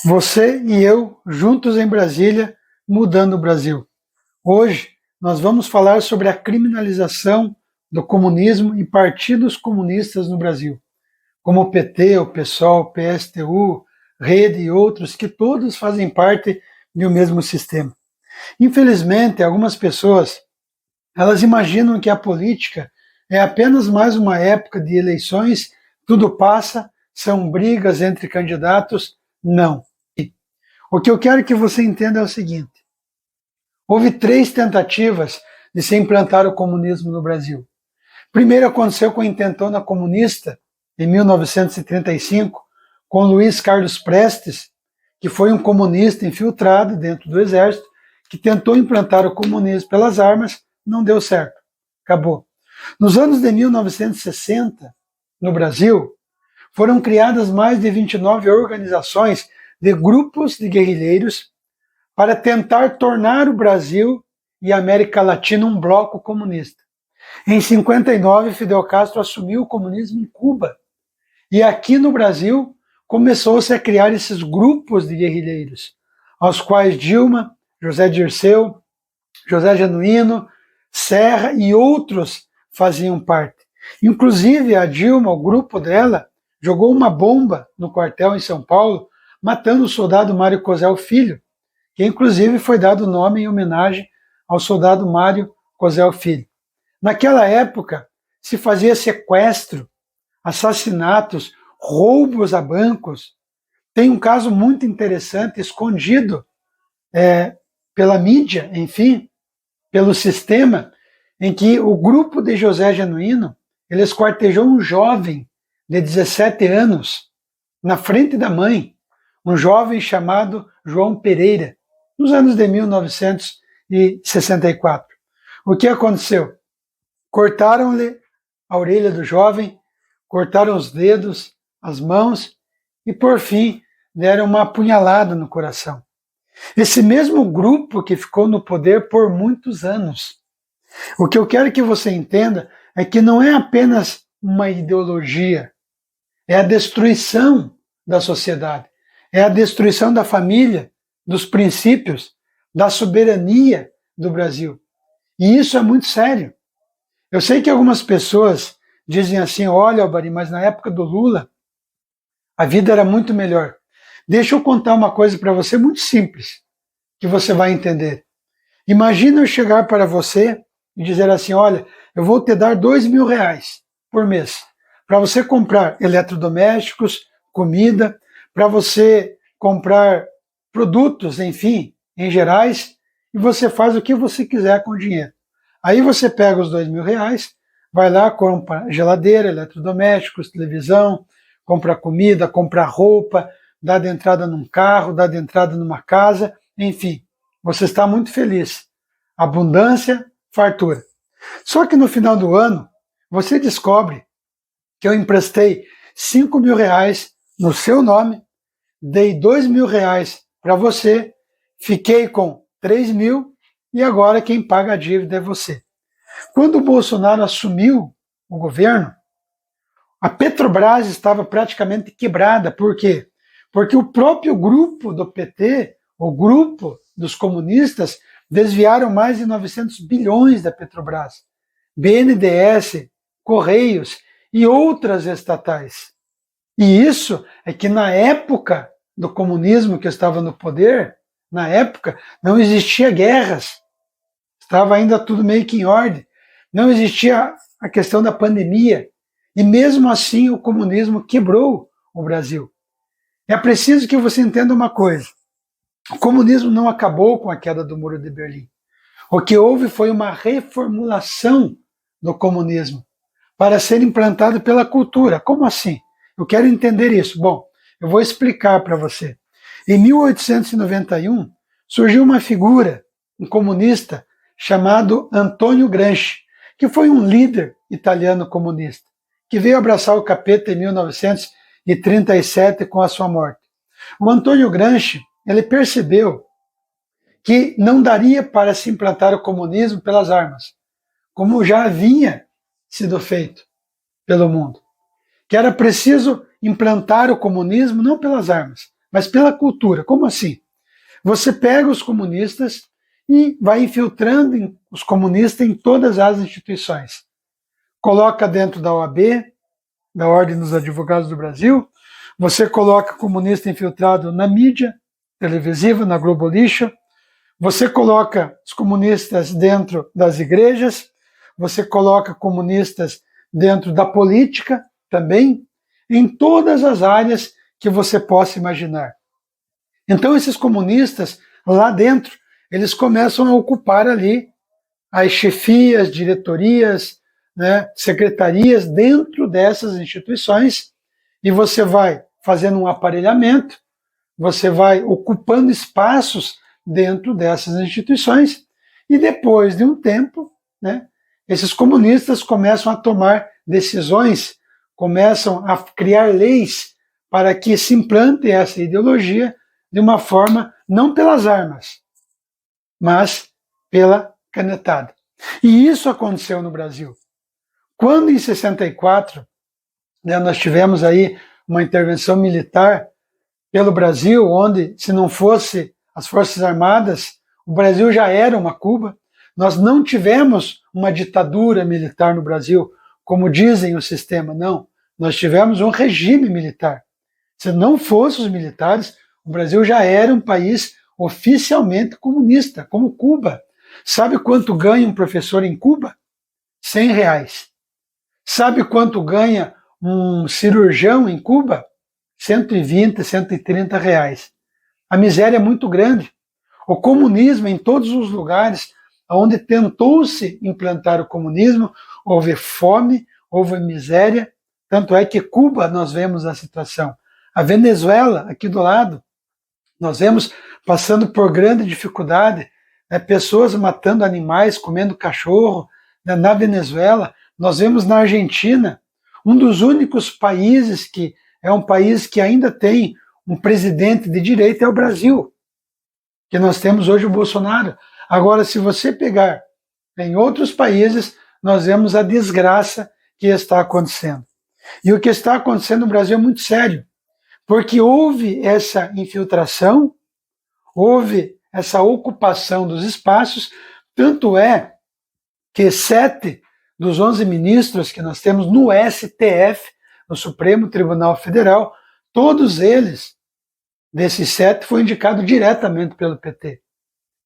Você e eu, juntos em Brasília, mudando o Brasil. Hoje, nós vamos falar sobre a criminalização do comunismo e partidos comunistas no Brasil, como o PT, o PSOL, o PSTU, Rede e outros, que todos fazem parte de um mesmo sistema. Infelizmente, algumas pessoas, elas imaginam que a política é apenas mais uma época de eleições, tudo passa, são brigas entre candidatos. Não. O que eu quero que você entenda é o seguinte: houve 3 tentativas de se implantar o comunismo no Brasil. Primeiro aconteceu com a intentona comunista, em 1935, com Luiz Carlos Prestes, que foi um comunista infiltrado dentro do exército, que tentou implantar o comunismo pelas armas, não deu certo, acabou. Nos anos de 1960, no Brasil, foram criadas mais de 29 organizações de grupos de guerrilheiros para tentar tornar o Brasil e a América Latina um bloco comunista. Em 59, Fidel Castro assumiu o comunismo em Cuba. E aqui no Brasil começou-se a criar esses grupos de guerrilheiros, aos quais Dilma, José Dirceu, José Genuíno, Serra e outros faziam parte. Inclusive a Dilma, o grupo dela, jogou uma bomba no quartel em São Paulo, matando o soldado Mário Cosel Filho, que inclusive foi dado o nome em homenagem ao soldado Mário Cosel Filho. Naquela época, se fazia sequestro, assassinatos, roubos a bancos. Tem um caso muito interessante, escondido pela mídia, enfim, pelo sistema, em que o grupo de José Genuíno, ele esquartejou um jovem de 17 anos, na frente da mãe, um jovem chamado João Pereira, nos anos de 1964. O que aconteceu? Cortaram-lhe a orelha do jovem, cortaram os dedos, as mãos e, por fim, deram uma apunhalada no coração. Esse mesmo grupo que ficou no poder por muitos anos. O que eu quero que você entenda é que não é apenas uma ideologia, é a destruição da sociedade, é a destruição da família, dos princípios, da soberania do Brasil. E isso é muito sério. Eu sei que algumas pessoas dizem assim: olha, Albari, mas na época do Lula a vida era muito melhor. Deixa eu contar uma coisa para você muito simples, que você vai entender. Imagina eu chegar para você e dizer assim: olha, eu vou te dar R$2.000 por mês para você comprar eletrodomésticos, comida, para você comprar produtos, enfim, em gerais, e você faz o que você quiser com o dinheiro. Aí você pega os R$2.000, vai lá, compra geladeira, eletrodomésticos, televisão, compra comida, compra roupa, dá de entrada num carro, dá de entrada numa casa, enfim, você está muito feliz. Abundância, fartura. Só que no final do ano, você descobre que eu emprestei R$5.000 no seu nome, dei R$2.000 para você, fiquei com 3.000 e agora quem paga a dívida é você. Quando o Bolsonaro assumiu o governo, a Petrobras estava praticamente quebrada. Por quê? Porque o próprio grupo do PT, o grupo dos comunistas, desviaram mais de 900 bilhões da Petrobras, BNDES, Correios e outras estatais. E isso é que na época do comunismo que estava no poder, na época não existia guerras, estava ainda tudo meio que em ordem, não existia a questão da pandemia, e mesmo assim o comunismo quebrou o Brasil. É preciso que você entenda uma coisa: o comunismo não acabou com a queda do Muro de Berlim. O que houve foi uma reformulação do comunismo para ser implantado pela cultura. Como assim? Eu quero entender isso. Bom, eu vou explicar para você. Em 1891, surgiu uma figura, um comunista, chamado Antônio Gramsci, que foi um líder italiano comunista, que veio abraçar o capeta em 1937 com a sua morte. O Antônio Gramsci, ele percebeu que não daria para se implantar o comunismo pelas armas, como já havia sido feito pelo mundo. Que era preciso implantar o comunismo não pelas armas, mas pela cultura. Como assim? Você pega os comunistas e vai infiltrando os comunistas em todas as instituições. Coloca dentro da OAB, da Ordem dos Advogados do Brasil, você coloca comunista infiltrado na mídia televisiva, na Globo Lixo, você coloca os comunistas dentro das igrejas, você coloca comunistas dentro da política também, em todas as áreas que você possa imaginar. Então esses comunistas lá dentro, eles começam a ocupar ali as chefias, diretorias, né, secretarias dentro dessas instituições, e você vai fazendo um aparelhamento, você vai ocupando espaços dentro dessas instituições, e depois de um tempo, né, esses comunistas começam a tomar decisões, começam a criar leis para que se implante essa ideologia de uma forma, não pelas armas, mas pela canetada. E isso aconteceu no Brasil. Quando em 64, né, nós tivemos aí uma intervenção militar pelo Brasil, onde se não fosse as Forças Armadas, o Brasil já era uma Cuba. Nós não tivemos uma ditadura militar no Brasil, como dizem o sistema, não. Nós tivemos um regime militar. Se não fossem os militares, o Brasil já era um país oficialmente comunista, como Cuba. Sabe quanto ganha um professor em Cuba? R$100. Sabe quanto ganha um cirurgião em Cuba? 120, 130 reais. A miséria é muito grande. O comunismo, em todos os lugares onde tentou-se implantar o comunismo, houve fome, houve miséria. Tanto é que Cuba, nós vemos a situação. A Venezuela, aqui do lado, nós vemos passando por grande dificuldade, né, pessoas matando animais, comendo cachorro, né, na Venezuela. Nós vemos na Argentina, um dos únicos países que é um país que ainda tem um presidente de direita, é o Brasil, que nós temos hoje o Bolsonaro. Agora, se você pegar em outros países, nós vemos a desgraça que está acontecendo. E o que está acontecendo no Brasil é muito sério, porque houve essa infiltração, houve essa ocupação dos espaços, tanto é que 7 dos 11 ministros que nós temos no STF, no Supremo Tribunal Federal, todos eles, desses 7, foram indicados diretamente pelo PT.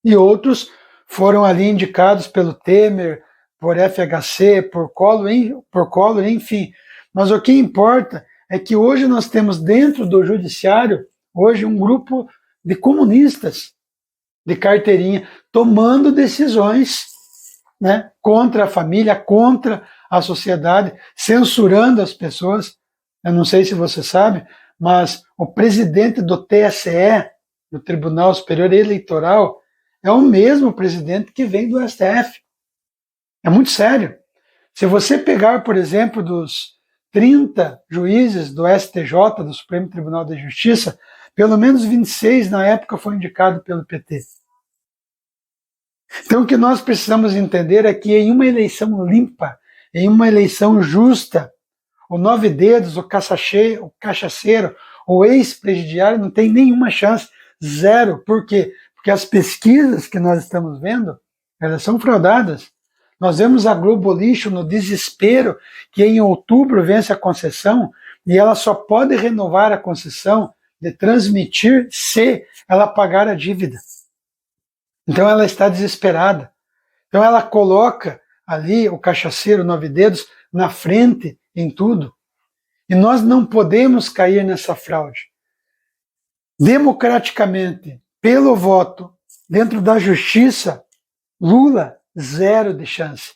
E outros foram ali indicados pelo Temer, por FHC, por Collor, enfim. Mas o que importa é que hoje nós temos dentro do judiciário, hoje um grupo de comunistas de carteirinha, tomando decisões, né, contra a família, contra a sociedade, censurando as pessoas. Eu não sei se você sabe, mas o presidente do TSE, do Tribunal Superior Eleitoral, é o mesmo presidente que vem do STF. É muito sério. Se você pegar, por exemplo, dos 30 juízes do STJ, do Supremo Tribunal de Justiça, pelo menos 26 na época foram indicados pelo PT. Então, o que nós precisamos entender é que em uma eleição limpa, em uma eleição justa, o 9 dedos, o cachaceiro, o ex-presidiário não tem nenhuma chance, zero. Por quê? Porque as pesquisas que nós estamos vendo, elas são fraudadas. Nós vemos a Globo Lixo no desespero que em outubro vence a concessão e ela só pode renovar a concessão de transmitir se ela pagar a dívida. Então ela está desesperada. Então ela coloca ali o cachaceiro 9 dedos na frente em tudo. E nós não podemos cair nessa fraude. Democraticamente, pelo voto, dentro da justiça, Lula, zero de chance.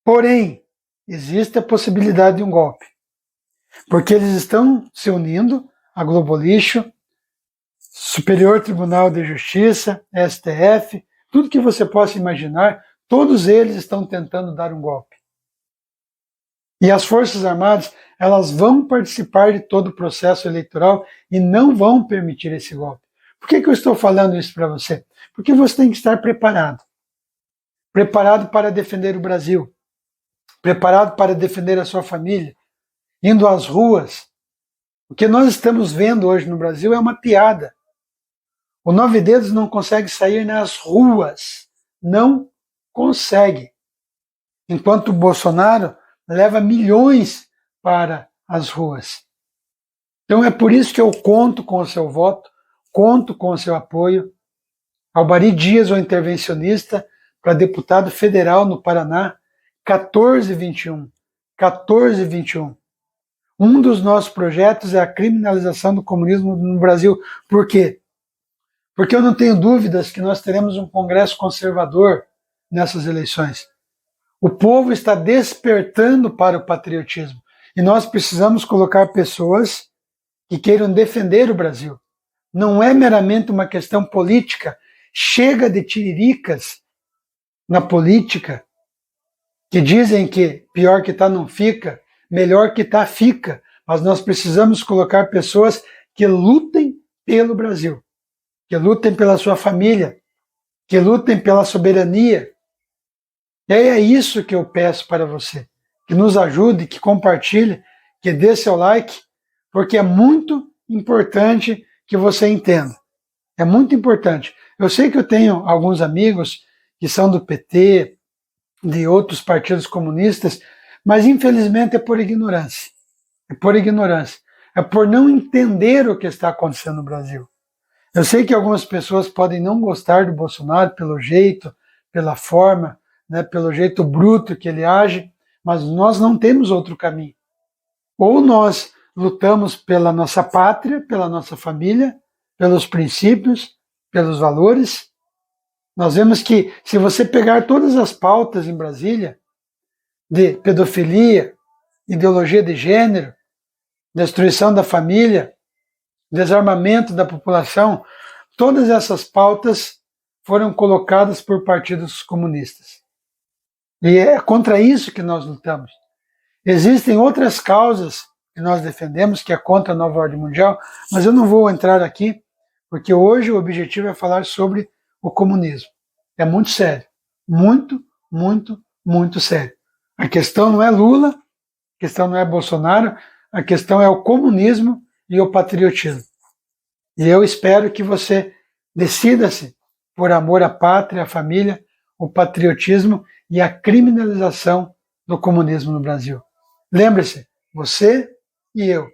Porém, existe a possibilidade de um golpe. Porque eles estão se unindo, a Globo Lixo, Superior Tribunal de Justiça, STF, tudo que você possa imaginar, todos eles estão tentando dar um golpe. E as Forças Armadas, elas vão participar de todo o processo eleitoral e não vão permitir esse golpe. Por que eu estou falando isso para você? Porque você tem que estar preparado. Preparado para defender o Brasil. Preparado para defender a sua família. Indo às ruas, O que nós estamos vendo hoje no Brasil é uma piada. O Nove Dedos não consegue sair nas ruas. Não consegue. Enquanto o Bolsonaro leva milhões para as ruas. Então é por isso que eu conto com o seu voto, conto com o seu apoio. Albari Dias, o intervencionista, para deputado federal no Paraná, 1421. 1421. Um dos nossos projetos é a criminalização do comunismo no Brasil. Por quê? Porque eu não tenho dúvidas que nós teremos um Congresso conservador nessas eleições. O povo está despertando para o patriotismo e nós precisamos colocar pessoas que queiram defender o Brasil. Não é meramente uma questão política. Chega de tiriricas na política que dizem que pior que tá não fica, melhor que tá fica. Mas nós precisamos colocar pessoas que lutem pelo Brasil, que lutem pela sua família, que lutem pela soberania. E é isso que eu peço para você, que nos ajude, que compartilhe, que dê seu like, porque é muito importante que você entenda. É muito importante. Eu sei que eu tenho alguns amigos que são do PT, de outros partidos comunistas, mas infelizmente é por ignorância. É por ignorância. É por não entender o que está acontecendo no Brasil. Eu sei que algumas pessoas podem não gostar do Bolsonaro pelo jeito, pela forma, né, pelo jeito bruto que ele age, mas nós não temos outro caminho. Ou nós lutamos pela nossa pátria, pela nossa família, pelos princípios, pelos valores. Nós vemos que se você pegar todas as pautas em Brasília, de pedofilia, ideologia de gênero, destruição da família, desarmamento da população, todas essas pautas foram colocadas por partidos comunistas. E é contra isso que nós lutamos. Existem outras causas que nós defendemos, que é contra a nova ordem mundial, mas eu não vou entrar aqui, porque hoje o objetivo é falar sobre o comunismo. É muito sério. Muito, muito, muito sério. A questão não é Lula, a questão não é Bolsonaro, a questão é o comunismo e o patriotismo. E eu espero que você decida-se por amor à pátria, à família, o patriotismo e a criminalização do comunismo no Brasil. Lembre-se, você e eu,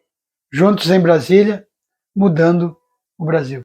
juntos em Brasília, mudando o Brasil.